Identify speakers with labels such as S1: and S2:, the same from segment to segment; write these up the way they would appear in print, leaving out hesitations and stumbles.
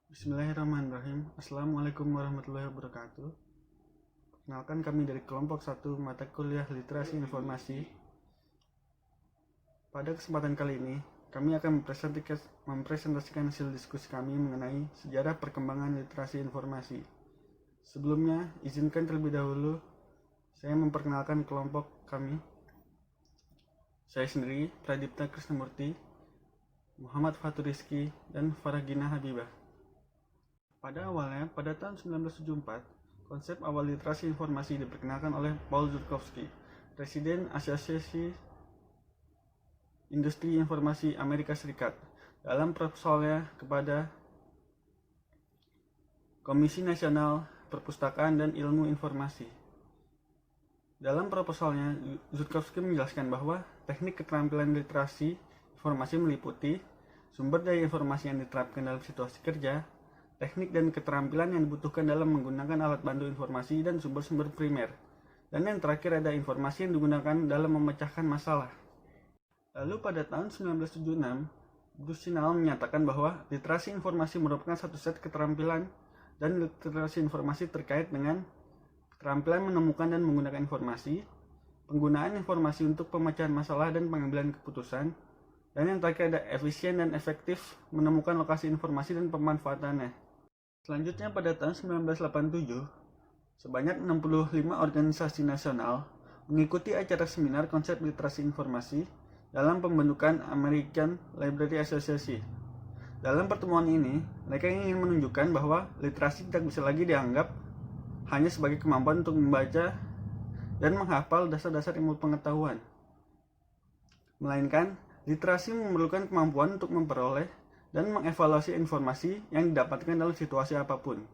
S1: Bismillahirrahmanirrahim. Assalamualaikum warahmatullahi wabarakatuh. Perkenalkan, kami dari kelompok 1 mata kuliah Literasi Informasi. Pada kesempatan kali ini, kami akan mempresentasikan hasil diskusi kami mengenai sejarah perkembangan literasi informasi. Sebelumnya, izinkan terlebih dahulu saya memperkenalkan kelompok kami. Saya sendiri, Pradipta Krisnamurti, Muhammad Fatur Rizky, dan Faragina Habibah. Pada awalnya, pada tahun 1974, konsep awal literasi informasi diperkenalkan oleh Paul Zurkowski, Presiden Asosiasi Industri Informasi Amerika Serikat, dalam proposalnya kepada Komisi Nasional Perpustakaan dan Ilmu Informasi. Dalam proposalnya, Zurkowski menjelaskan bahwa teknik keterampilan literasi informasi meliputi sumber daya informasi yang diterapkan dalam situasi kerja, teknik dan keterampilan yang dibutuhkan dalam menggunakan alat bantu informasi dan sumber-sumber primer, dan yang terakhir ada informasi yang digunakan dalam memecahkan masalah. Lalu pada tahun 1976, Bruce Sinal menyatakan bahwa literasi informasi merupakan satu set keterampilan dan literasi informasi terkait dengan keterampilan menemukan dan menggunakan informasi, penggunaan informasi untuk pemecahan masalah dan pengambilan keputusan, dan yang terakhir ada efisien dan efektif menemukan lokasi informasi dan pemanfaatannya. Selanjutnya pada tahun 1987, sebanyak 65 organisasi nasional mengikuti acara seminar konsep literasi informasi dalam pembentukan American Library Association. Dalam pertemuan ini, mereka ingin menunjukkan bahwa literasi tidak bisa lagi dianggap hanya sebagai kemampuan untuk membaca dan menghafal dasar-dasar ilmu pengetahuan, melainkan literasi memerlukan kemampuan untuk memperoleh dan mengevaluasi informasi yang didapatkan dalam situasi apapun.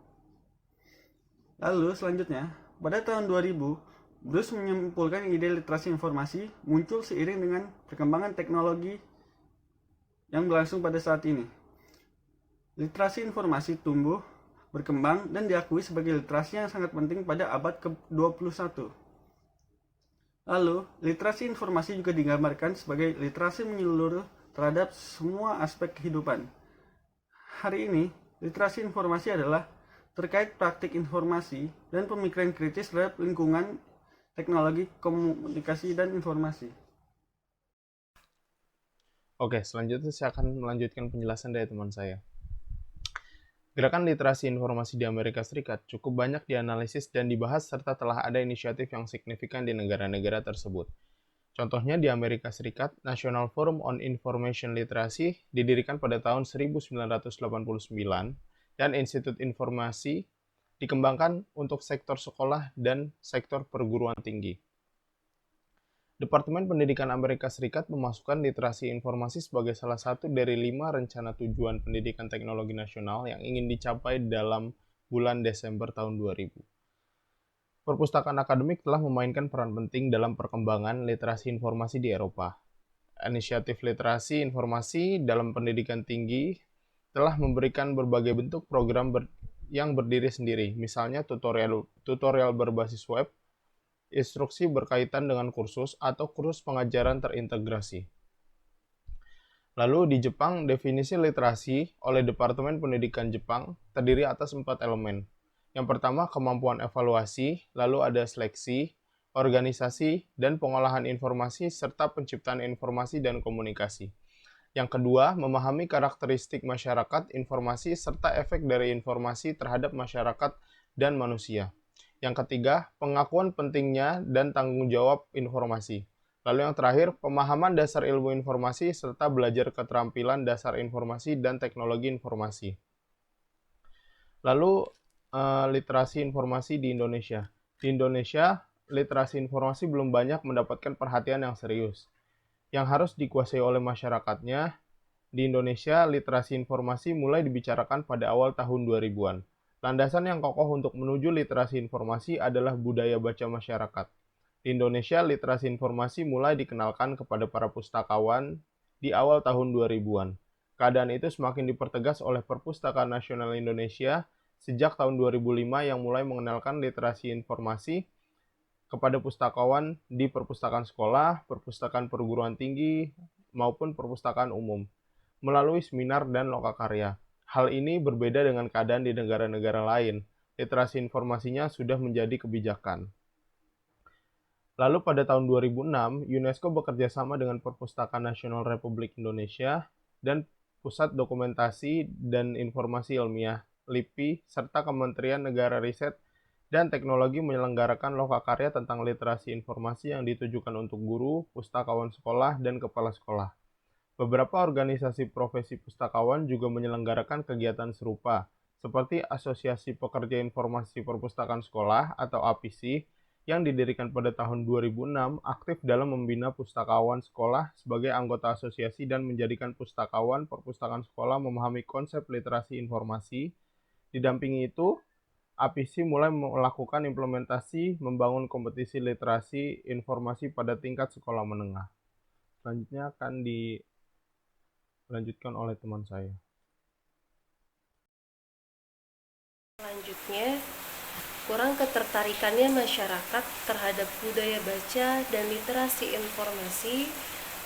S1: Lalu selanjutnya, pada tahun 2000, Bruce menyimpulkan ide literasi informasi muncul seiring dengan perkembangan teknologi yang berlangsung pada saat ini. Literasi informasi tumbuh, berkembang, dan diakui sebagai literasi yang sangat penting pada abad ke-21. Lalu, literasi informasi juga digambarkan sebagai literasi menyeluruh terhadap semua aspek kehidupan. Hari ini, literasi informasi adalah terkait praktik informasi dan pemikiran kritis terhadap lingkungan teknologi komunikasi dan informasi.
S2: Oke, selanjutnya saya akan melanjutkan penjelasan dari teman saya. Gerakan literasi informasi di Amerika Serikat cukup banyak dianalisis dan dibahas serta telah ada inisiatif yang signifikan di negara-negara tersebut. Contohnya di Amerika Serikat, National Forum on Information Literacy didirikan pada tahun 1989 dan Institut Informasi dikembangkan untuk sektor sekolah dan sektor perguruan tinggi. Departemen Pendidikan Amerika Serikat memasukkan literasi informasi sebagai salah satu dari 5 rencana tujuan pendidikan teknologi nasional yang ingin dicapai dalam bulan Desember tahun 2000. Perpustakaan akademik telah memainkan peran penting dalam perkembangan literasi informasi di Eropa. Inisiatif literasi informasi dalam pendidikan tinggi telah memberikan berbagai bentuk program yang berdiri sendiri, misalnya tutorial berbasis web, instruksi berkaitan dengan kursus, atau kursus pengajaran terintegrasi. Lalu di Jepang, definisi literasi oleh Departemen Pendidikan Jepang terdiri atas 4 elemen. Yang pertama, kemampuan evaluasi, lalu ada seleksi, organisasi, dan pengolahan informasi, serta penciptaan informasi dan komunikasi. Yang kedua, memahami karakteristik masyarakat, informasi, serta efek dari informasi terhadap masyarakat dan manusia. Yang ketiga, pengakuan pentingnya dan tanggung jawab informasi. Lalu yang terakhir, pemahaman dasar ilmu informasi serta belajar keterampilan dasar informasi dan teknologi informasi. Lalu, literasi informasi di Indonesia. Di Indonesia, literasi informasi belum banyak mendapatkan perhatian yang serius. Yang harus dikuasai oleh masyarakatnya, di Indonesia, literasi informasi mulai dibicarakan pada awal tahun 2000-an. Landasan yang kokoh untuk menuju literasi informasi adalah budaya baca masyarakat. Di Indonesia, literasi informasi mulai dikenalkan kepada para pustakawan di awal tahun 2000-an. Keadaan itu semakin dipertegas oleh Perpustakaan Nasional Indonesia sejak tahun 2005 yang mulai mengenalkan literasi informasi kepada pustakawan di perpustakaan sekolah, perpustakaan perguruan tinggi, maupun perpustakaan umum, melalui seminar dan lokakarya. Hal ini berbeda dengan keadaan di negara-negara lain. Literasi informasinya sudah menjadi kebijakan. Lalu pada tahun 2006, UNESCO bekerja sama dengan Perpustakaan Nasional Republik Indonesia dan Pusat Dokumentasi dan Informasi Ilmiah (LIPI) serta Kementerian Negara Riset dan Teknologi menyelenggarakan lokakarya tentang literasi informasi yang ditujukan untuk guru, pustakawan sekolah, dan kepala sekolah. Beberapa organisasi profesi pustakawan juga menyelenggarakan kegiatan serupa, seperti Asosiasi Pekerja Informasi Perpustakaan Sekolah atau APISI, yang didirikan pada tahun 2006 aktif dalam membina pustakawan sekolah sebagai anggota asosiasi dan menjadikan pustakawan perpustakaan sekolah memahami konsep literasi informasi. Didampingi itu, APISI mulai melakukan implementasi membangun kompetisi literasi informasi pada tingkat sekolah menengah. Selanjutnya akan dilanjutkan oleh teman saya.
S3: Selanjutnya, kurang ketertarikannya masyarakat terhadap budaya baca dan literasi informasi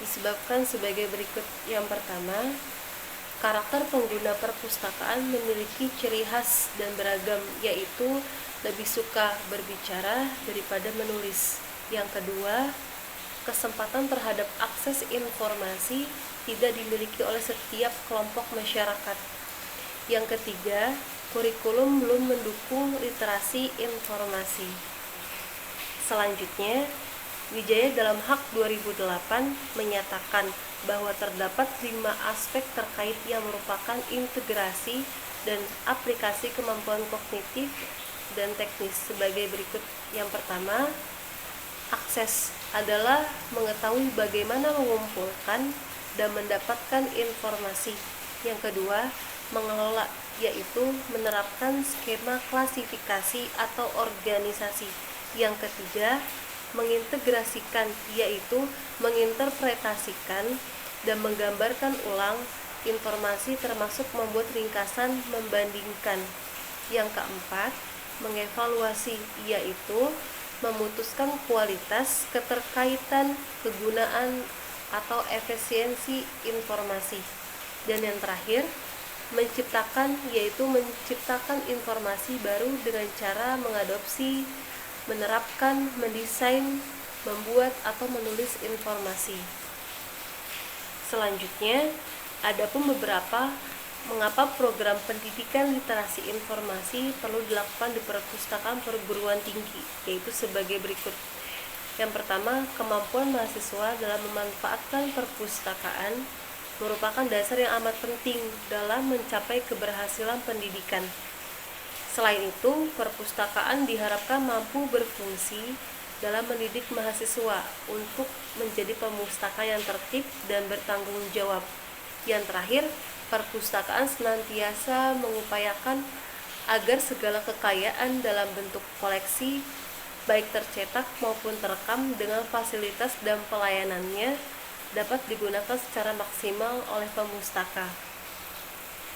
S3: disebabkan sebagai berikut. Yang pertama, karakter pengguna perpustakaan memiliki ciri khas dan beragam, yaitu lebih suka berbicara daripada menulis. Yang kedua, kesempatan terhadap akses informasi tidak dimiliki oleh setiap kelompok masyarakat. Yang ketiga, kurikulum belum mendukung literasi informasi. Selanjutnya, Wijaya dalam Hak 2008 menyatakan bahwa terdapat 5 aspek terkait yang merupakan integrasi dan aplikasi kemampuan kognitif dan teknis sebagai berikut. Yang pertama, akses adalah mengetahui bagaimana mengumpulkan dan mendapatkan informasi. Yang kedua, mengelola, yaitu menerapkan skema klasifikasi atau organisasi. Yang ketiga, mengintegrasikan, yaitu menginterpretasikan dan menggambarkan ulang informasi termasuk membuat ringkasan membandingkan. Yang keempat, mengevaluasi, yaitu memutuskan kualitas, keterkaitan, kegunaan, atau efisiensi informasi. Dan yang terakhir, menciptakan, yaitu menciptakan informasi baru dengan cara mengadopsi, menerapkan, mendesain, membuat, atau menulis informasi. Selanjutnya, adapun beberapa mengapa program pendidikan literasi informasi perlu dilakukan di perpustakaan perguruan tinggi, yaitu sebagai berikut. Yang pertama, kemampuan mahasiswa dalam memanfaatkan perpustakaan merupakan dasar yang amat penting dalam mencapai keberhasilan pendidikan. Selain itu, perpustakaan diharapkan mampu berfungsi dalam mendidik mahasiswa untuk menjadi pemustaka yang tertib dan bertanggung jawab. Yang terakhir, perpustakaan senantiasa mengupayakan agar segala kekayaan dalam bentuk koleksi, baik tercetak maupun terekam dengan fasilitas dan pelayanannya dapat digunakan secara maksimal oleh pemustaka.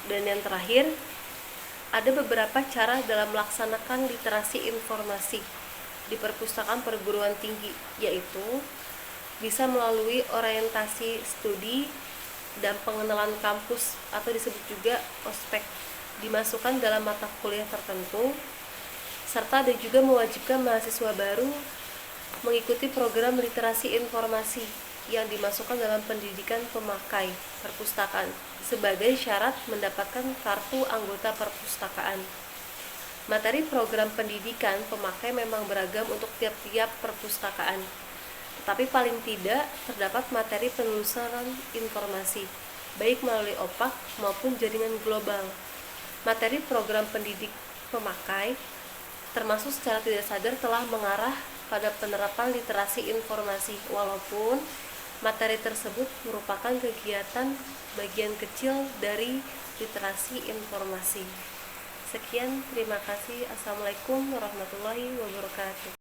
S3: Dan yang terakhir, ada beberapa cara dalam melaksanakan literasi informasi di perpustakaan perguruan tinggi, yaitu bisa melalui orientasi studi dan pengenalan kampus atau disebut juga ospek, dimasukkan dalam mata kuliah tertentu, serta ada juga mewajibkan mahasiswa baru mengikuti program literasi informasi yang dimasukkan dalam pendidikan pemakai perpustakaan sebagai syarat mendapatkan kartu anggota perpustakaan. Materi program pendidikan pemakai memang beragam untuk tiap-tiap perpustakaan, tetapi paling tidak terdapat materi penelusuran informasi, baik melalui OPAK maupun jaringan global. Materi program pendidik pemakai termasuk secara tidak sadar telah mengarah pada penerapan literasi informasi, walaupun materi tersebut merupakan kegiatan bagian kecil dari literasi informasi. Sekian, terima kasih. Assalamualaikum warahmatullahi wabarakatuh.